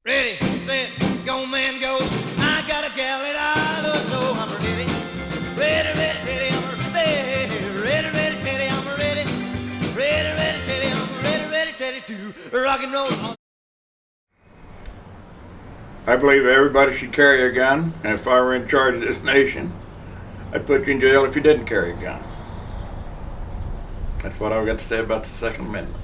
Ready, set, go man go. I got a gal that I love so I'm ready. Ready, ready, ready, I'm ready. Ready, ready, ready, I'm ready. Ready, ready, ready, I'm ready, ready, ready to rock and roll. I believe everybody should carry a gun, and if I were in charge of this nation, I'd put you in jail if you didn't carry a gun. That's what I've got to say about the Second Amendment.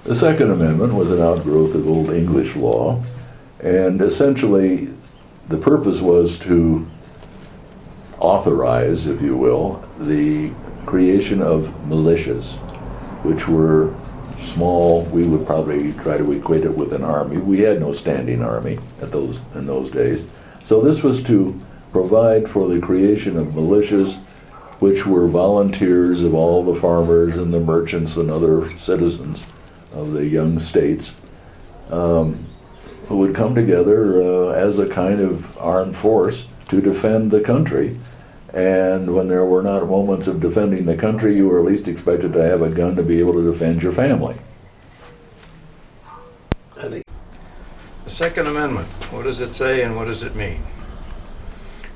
The Second Amendment was an outgrowth of Old English law, and essentially the purpose was to authorize, if you will, the creation of militias, which were small. We would probably try to equate it with an army. We had no standing army in those days. So this was to provide for the creation of militias, which were volunteers of all the farmers and the merchants and other citizens of the young states, who would come together as a kind of armed force to defend the country. And when there were not moments of defending the country, you were at least expected to have a gun to be able to defend your family. The Second Amendment, what does it say and what does it mean?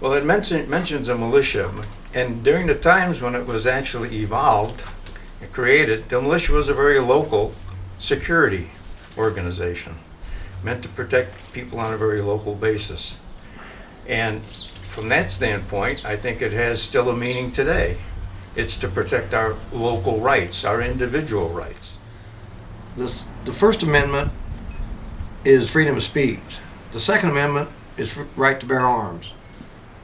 Well, it mentions a militia, and during the times when it was actually evolved and created, the militia was a very local security organization meant to protect people on a very local basis. And from that standpoint, I think it has still a meaning today. It's to protect our local rights, our individual rights. The First Amendment is freedom of speech. The Second Amendment is right to bear arms.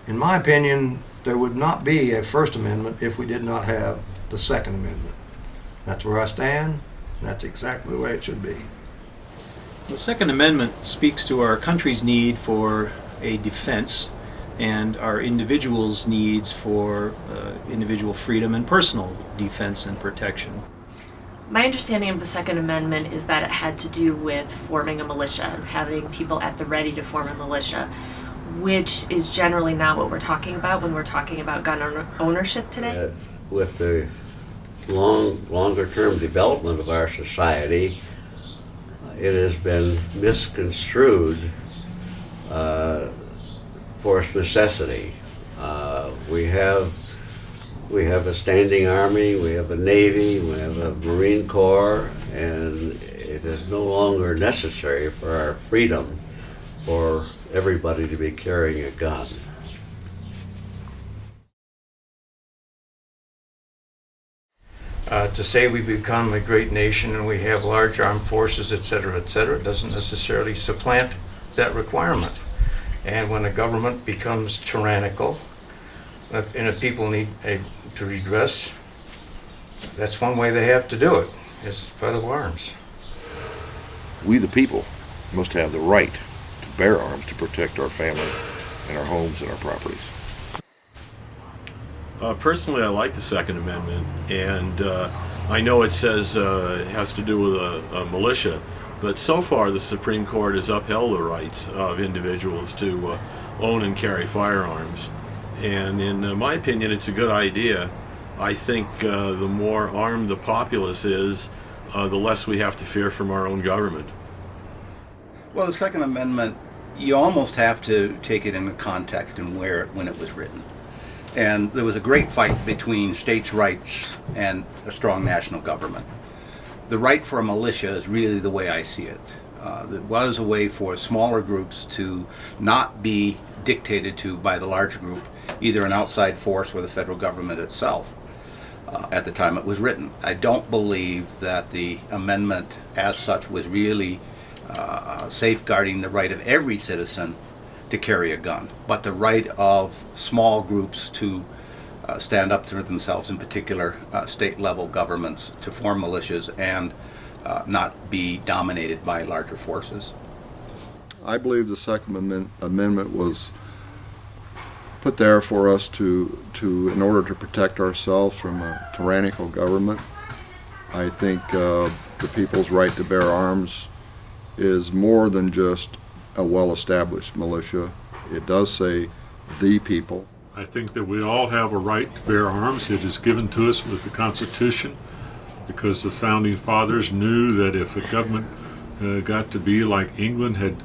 In my opinion, there would not be a First Amendment if we did not have the Second Amendment. That's where I stand. That's exactly the way it should be. The Second Amendment speaks to our country's need for a defense and our individuals' needs for individual freedom and personal defense and protection. My understanding of the Second Amendment is that it had to do with forming a militia, having people at the ready to form a militia, which is generally not what we're talking about when we're talking about gun ownership today. With the longer-term development of our society, it has been misconstrued forced necessity. We have a standing army, we have a navy, we have a Marine Corps, and it is no longer necessary for our freedom for everybody to be carrying a gun. To say we become a great nation and we have large armed forces, et cetera, doesn't necessarily supplant that requirement. And when a government becomes tyrannical and if people need to redress, that's one way they have to do it, is by the arms. We the people must have the right to bear arms to protect our family and our homes and our properties. Personally, I like the Second Amendment, and I know it says it has to do with a militia, but so far the Supreme Court has upheld the rights of individuals to own and carry firearms. And in my opinion, it's a good idea. I think the more armed the populace is, the less we have to fear from our own government. Well, the Second Amendment, you almost have to take it in the context and when it was written. And there was a great fight between states' rights and a strong national government. The right for a militia is really the way I see it. It was a way for smaller groups to not be dictated to by the large group, either an outside force or the federal government itself. At the time it was written, I don't believe that the amendment as such was really safeguarding the right of every citizen to carry a gun, but the right of small groups to stand up for themselves, in particular state-level governments, to form militias and not be dominated by larger forces. I believe the Second Amendment was put there for us in order to protect ourselves from a tyrannical government. I think the people's right to bear arms is more than just a well-established militia. It does say the people. I think that we all have a right to bear arms. It is given to us with the Constitution because the Founding Fathers knew that if the government got to be like England had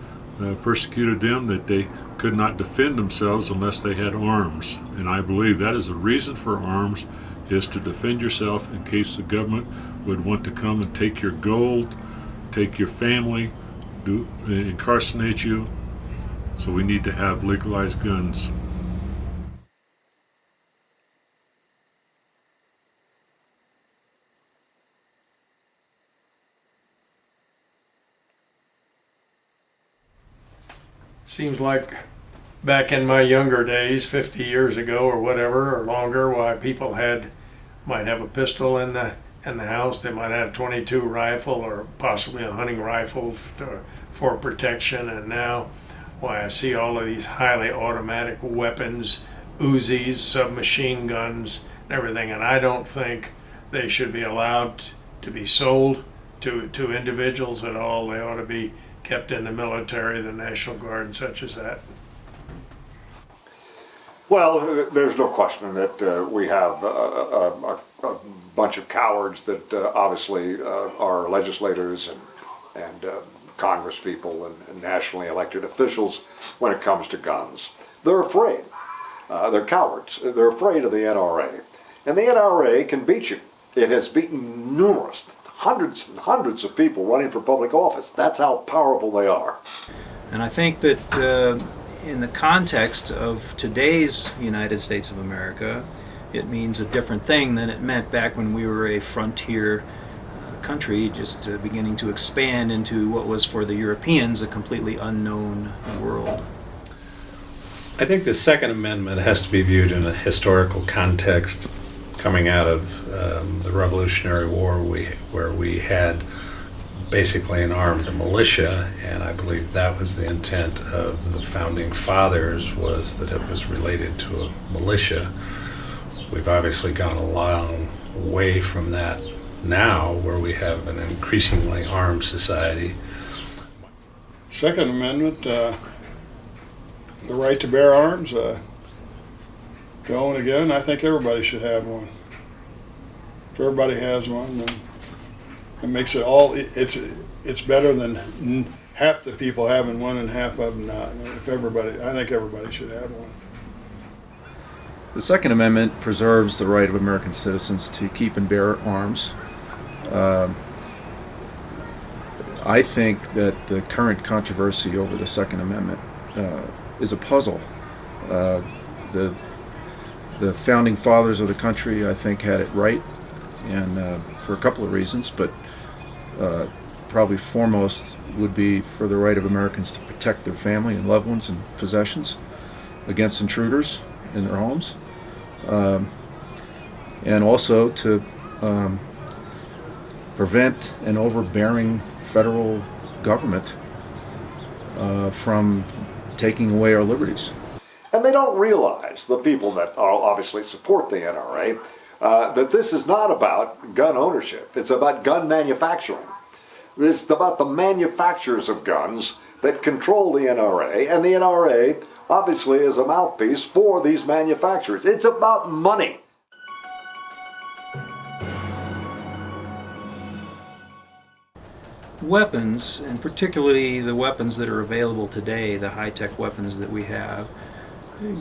persecuted them, that they could not defend themselves unless they had arms. And I believe that is the reason for arms, is to defend yourself in case the government would want to come and take your gold, take your family, incarcerate you. So we need to have legalized guns. Seems like back in my younger days, 50 years ago or whatever, or longer, why people might have a pistol in the house. They might have a .22 rifle or possibly a hunting rifle for protection. And now, why I see all of these highly automatic weapons, Uzis, submachine guns, and everything. And I don't think they should be allowed to be sold to individuals at all. They ought to be kept in the military, the National Guard, and such as that. Well, there's no question that we have a bunch of cowards that obviously are legislators and Congress people and nationally elected officials when it comes to guns. They're afraid. They're cowards. They're afraid of the NRA. And the NRA can beat you. It has beaten hundreds and hundreds of people running for public office. That's how powerful they are. And I think that in the context of today's United States of America, it means a different thing than it meant back when we were a frontier country, just beginning to expand into what was for the Europeans a completely unknown world. I think the Second Amendment has to be viewed in a historical context coming out of the Revolutionary War, where we had basically an armed militia, and I believe that was the intent of the Founding Fathers, was that it was related to a militia. We've obviously gone a long way from that now, where we have an increasingly armed society. Second Amendment, the right to bear arms, going again, I think everybody should have one. If everybody has one, then it makes it all, it's better than half the people having one and half of them not. I think everybody should have one. The Second Amendment preserves the right of American citizens to keep and bear arms. I think that the current controversy over the Second Amendment is a puzzle. The Founding Fathers of the country, I think, had it right, and for a couple of reasons, but probably foremost would be for the right of Americans to protect their family and loved ones and possessions against intruders in their homes, and also to prevent an overbearing federal government from taking away our liberties. And they don't realize, the people that obviously support the NRA, that this is not about gun ownership. It's about gun manufacturing. It's about the manufacturers of guns that control the NRA, and the NRA obviously is a mouthpiece for these manufacturers. It's about money. Weapons, and particularly the weapons that are available today, the high-tech weapons that we have,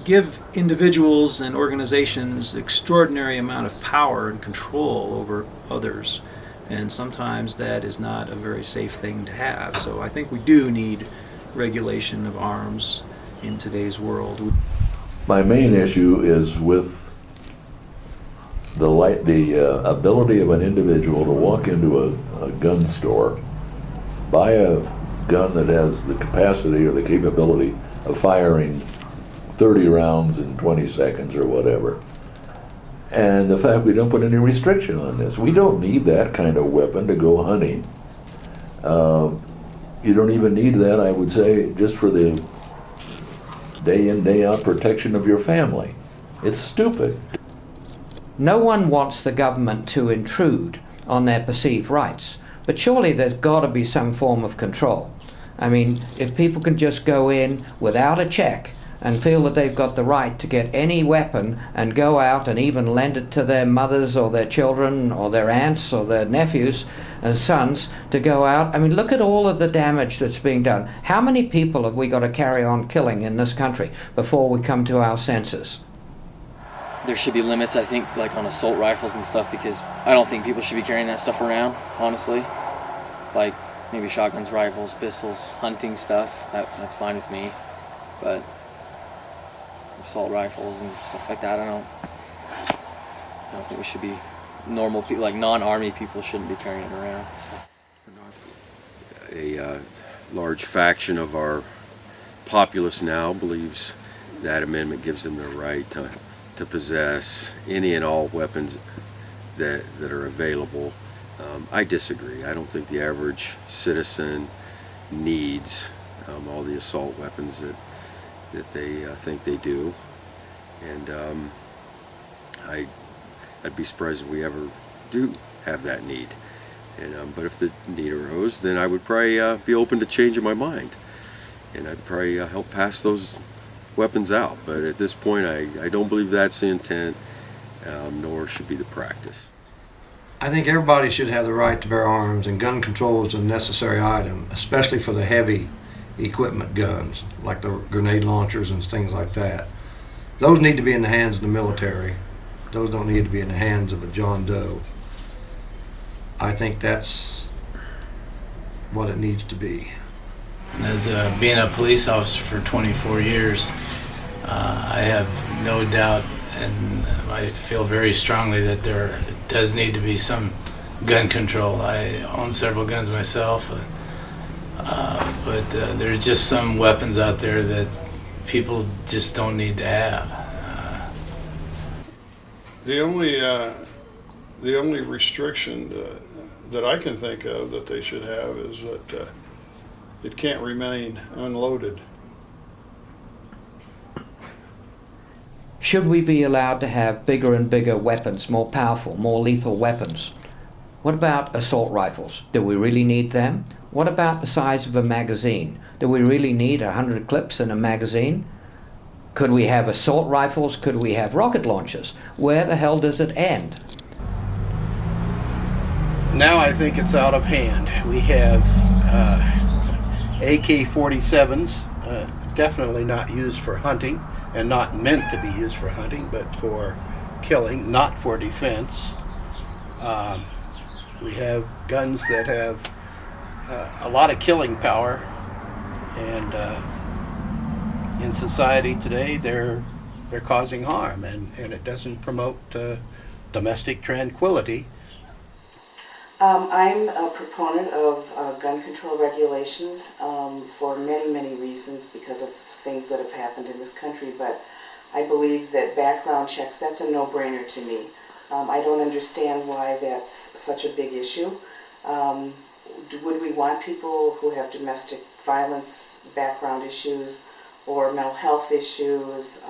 give individuals and organizations extraordinary amount of power and control over others. And sometimes that is not a very safe thing to have. So I think we do need regulation of arms in today's world. My main issue is with the ability of an individual to walk into a gun store, buy a gun that has the capacity or the capability of firing 30 rounds in 20 seconds or whatever. And the fact we don't put any restriction on this. We don't need that kind of weapon to go hunting. You don't even need that, I would say, just for the day in, day out protection of your family. It's stupid. No one wants the government to intrude on their perceived rights, but surely there's got to be some form of control. I mean, if people can just go in without a check and feel that they've got the right to get any weapon and go out and even lend it to their mothers or their children or their aunts or their nephews and sons to go out. I mean, look at all of the damage that's being done. How many people have we got to carry on killing in this country before we come to our senses? There should be limits, I think, like on assault rifles and stuff, because I don't think people should be carrying that stuff around, honestly. Like maybe shotguns, rifles, pistols, hunting stuff, that's fine with me. But assault rifles and stuff like that, I don't think we should be normal people, like non-army people shouldn't be carrying it around. So. A large faction of our populace now believes that amendment gives them the right to possess any and all weapons that are available. I disagree. I don't think the average citizen needs all the assault weapons that they think they do, and I'd be surprised if we ever do have that need. And but if the need arose, then I would probably be open to changing my mind, and I'd probably help pass those weapons out. But at this point, I don't believe that's the intent, nor should be the practice. I think everybody should have the right to bear arms, and gun control is a necessary item, especially for the heavy equipment guns, like the grenade launchers and things like that. Those need to be in the hands of the military. Those don't need to be in the hands of a John Doe. I think that's what it needs to be. As being a police officer for 24 years, I have no doubt, and I feel very strongly that there does need to be some gun control. I own several guns myself, but there's just some weapons out there that people just don't need to have. The only restriction that I can think of that they should have is that it can't remain unloaded. Should we be allowed to have bigger and bigger weapons, more powerful, more lethal weapons? What about assault rifles? Do we really need them? What about the size of a magazine? Do we really need 100 clips in a magazine? Could we have assault rifles? Could we have rocket launchers? Where the hell does it end? Now I think it's out of hand. We have AK-47s, definitely not used for hunting, and not meant to be used for hunting, but for killing, not for defense. We have guns that have a lot of killing power, and in society today they're causing harm, and it doesn't promote domestic tranquility. I'm a proponent of gun control regulations for many, many reasons because of things that have happened in this country, but I believe that background checks, that's a no-brainer to me. I don't understand why that's such a big issue. Would we want people who have domestic violence background issues or mental health issues?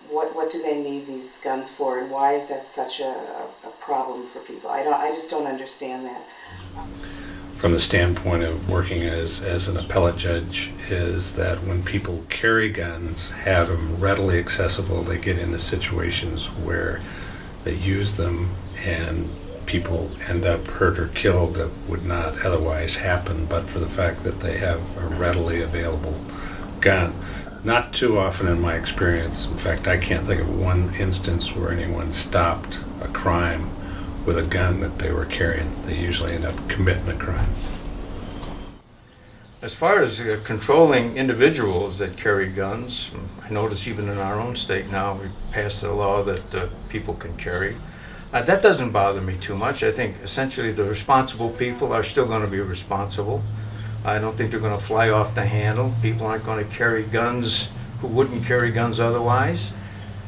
What do they need these guns for, and why is that such a problem for people? I just don't understand that. From the standpoint of working as an appellate judge, is that when people carry guns, have them readily accessible, they get into situations where they use them and people end up hurt or killed that would not otherwise happen but for the fact that they have a readily available gun. Not too often in my experience. In fact, I can't think of one instance where anyone stopped a crime with a gun that they were carrying. They usually end up committing a crime. As far as controlling individuals that carry guns, I notice even in our own state now we passed a law that people can carry. That doesn't bother me too much. I think essentially the responsible people are still going to be responsible. I don't think they're going to fly off the handle. People aren't going to carry guns who wouldn't carry guns otherwise.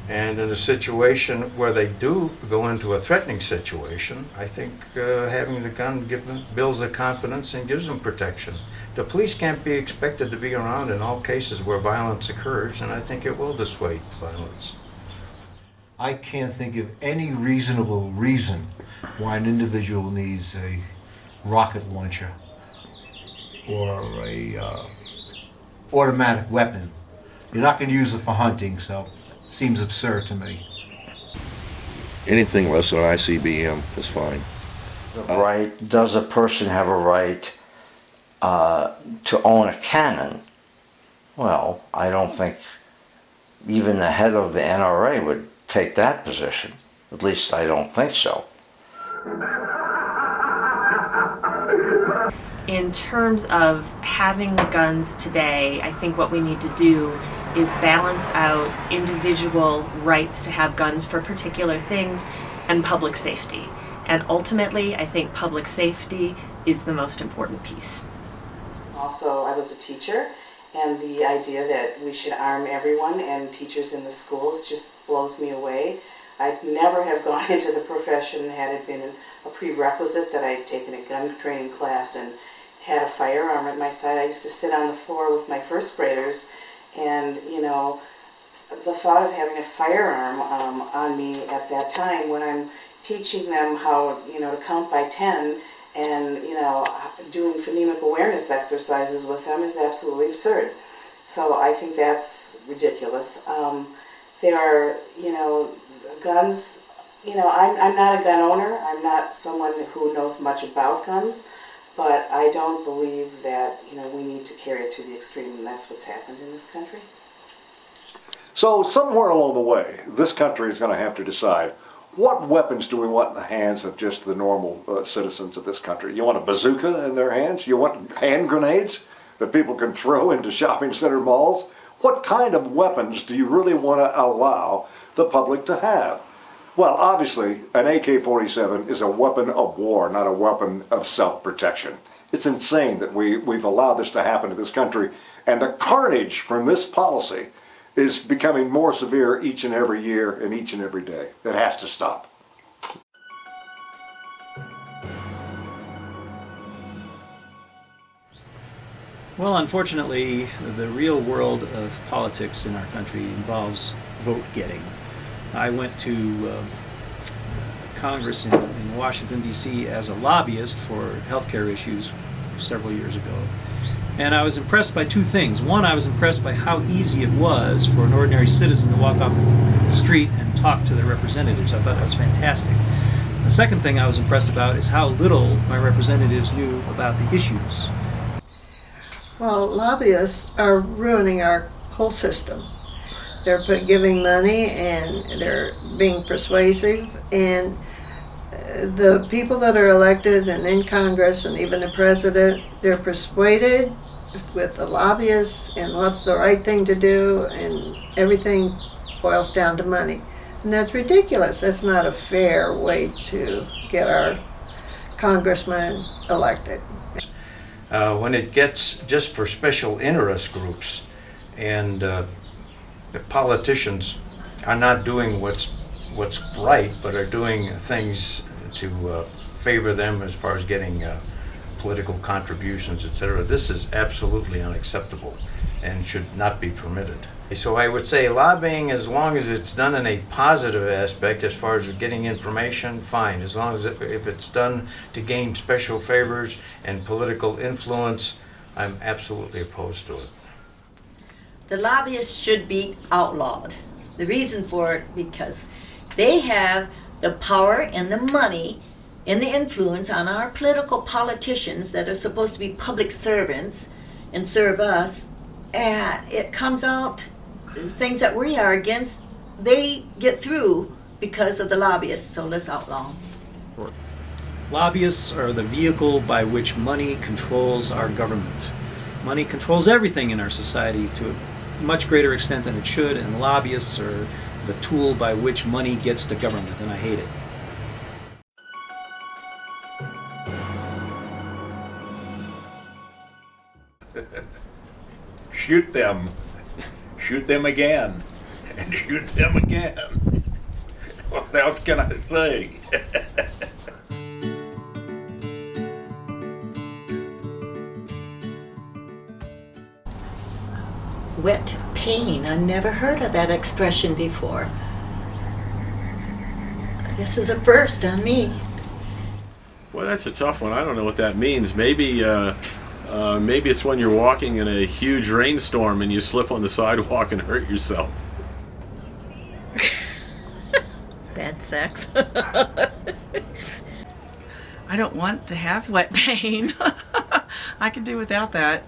And in a situation where they do go into a threatening situation, I think having the gun builds their confidence and gives them protection. The police can't be expected to be around in all cases where violence occurs, and I think it will dissuade violence. I can't think of any reasonable reason why an individual needs a rocket launcher or a automatic weapon. You're not going to use it for hunting, so it seems absurd to me. Anything less than an ICBM is fine. Right? Does a person have a right to own a cannon? Well, I don't think even the head of the NRA would take that position. At least I don't think so. In terms of having the guns today, I think what we need to do is balance out individual rights to have guns for particular things and public safety. And ultimately, I think public safety is the most important piece. Also, I was a teacher, and the idea that we should arm everyone and teachers in the schools just blows me away. I'd never have gone into the profession had it been a prerequisite that I'd taken a gun training class and had a firearm at my side. I used to sit on the floor with my first graders, and the thought of having a firearm on me at that time when I'm teaching them how to count by 10 and doing phonemic awareness exercises with them is absolutely absurd. So I think that's ridiculous. There are guns. I'm not a gun owner. I'm not someone who knows much about guns, but I don't believe that we need to carry it to the extreme, and that's what's happened in this country. So somewhere along the way, this country is going to have to decide, what weapons do we want in the hands of just the normal citizens of this country? You want a bazooka in their hands? You want hand grenades that people can throw into shopping center malls? What kind of weapons do you really want to allow the public to have? Well, obviously, an AK-47 is a weapon of war, not a weapon of self-protection. It's insane that we've allowed this to happen to this country, and the carnage from this policy is becoming more severe each and every year and each and every day. It has to stop. Well, unfortunately, the real world of politics in our country involves vote getting. I went to Congress in Washington, D.C. as a lobbyist for healthcare issues several years ago. And I was impressed by two things. One, I was impressed by how easy it was for an ordinary citizen to walk off the street and talk to their representatives. I thought that was fantastic. The second thing I was impressed about is how little my representatives knew about the issues. Well, lobbyists are ruining our whole system. They're giving money and they're being persuasive, and the people that are elected and in Congress and even the president, they're persuaded with the lobbyists and what's the right thing to do, and everything boils down to money. And that's ridiculous. That's not a fair way to get our congressmen elected. When it gets just for special interest groups and the politicians are not doing what's right, but are doing things to favor them as far as getting political contributions, etc. This is absolutely unacceptable and should not be permitted. So I would say lobbying, as long as it's done in a positive aspect, as far as getting information, fine. As long as if it's done to gain special favors and political influence, I'm absolutely opposed to it. The lobbyists should be outlawed. The reason for it, because they have the power and the money and the influence on our political politicians that are supposed to be public servants and serve us. And it comes out, things that we are against, they get through because of the lobbyists, so let's outlaw them. Lobbyists are the vehicle by which money controls our government. Money controls everything in our society to a much greater extent than it should, and lobbyists are the tool by which money gets to government, and I hate it. shoot them. Shoot them again. And shoot them again. What else can I say? Wet pain. I never heard of that expression before. This is a first on me. Well, that's a tough one. I don't know what that means. Maybe it's when you're walking in a huge rainstorm and you slip on the sidewalk and hurt yourself. Bad sex. I don't want to have wet pain. I could do without that.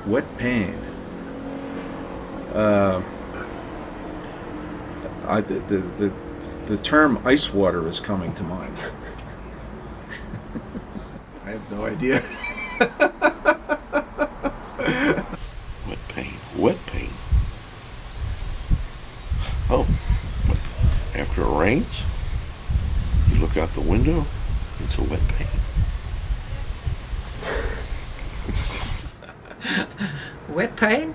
Wet pain. The term ice water is coming to mind. I have no idea. Wet pain. Wet pain. Oh, after it rains, you look out the window, it's a wet pain. Wet pain?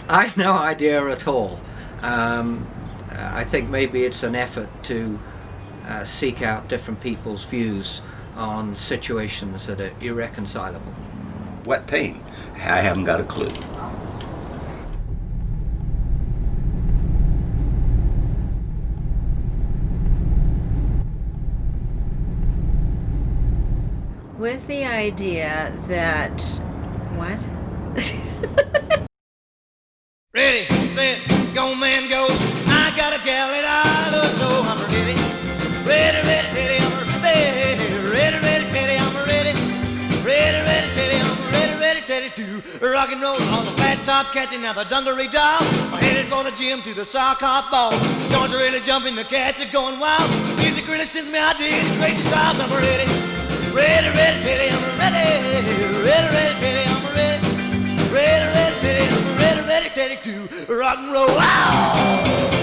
I've no idea at all. I think maybe it's an effort to seek out different people's views on situations that are irreconcilable. Wet pain? I haven't got a clue. With the idea that... What? Ready, set, go man go. I got a gal that I love so I'm ready. Ready, ready, ready, I'm ready. Ready, ready, ready, I'm ready. Ready, ready, ready, I'm ready, ready, ready to rock and roll on the flat top, catching out the dungaree doll. I'm headed for the gym to the sock hop ball. Joints are really jumping, the cats are going wild. Music really sends me ideas, crazy styles. I'm ready. Ready, ready, ready, I'm ready. Ready, ready, ready, I'm ready. Ready, ready, ready, I'm ready, ready, ready to rock and roll. Ow!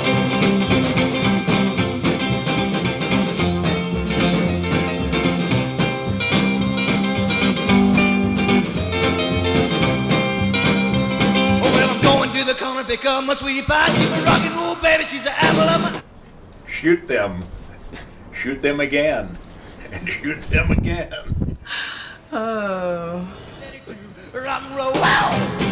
To the corner, pick up my sweetie pie. She's a rock and roll baby, she's the apple of my... Shoot them. Shoot them again. And shoot them again. Oh. Rock and roll. Wow!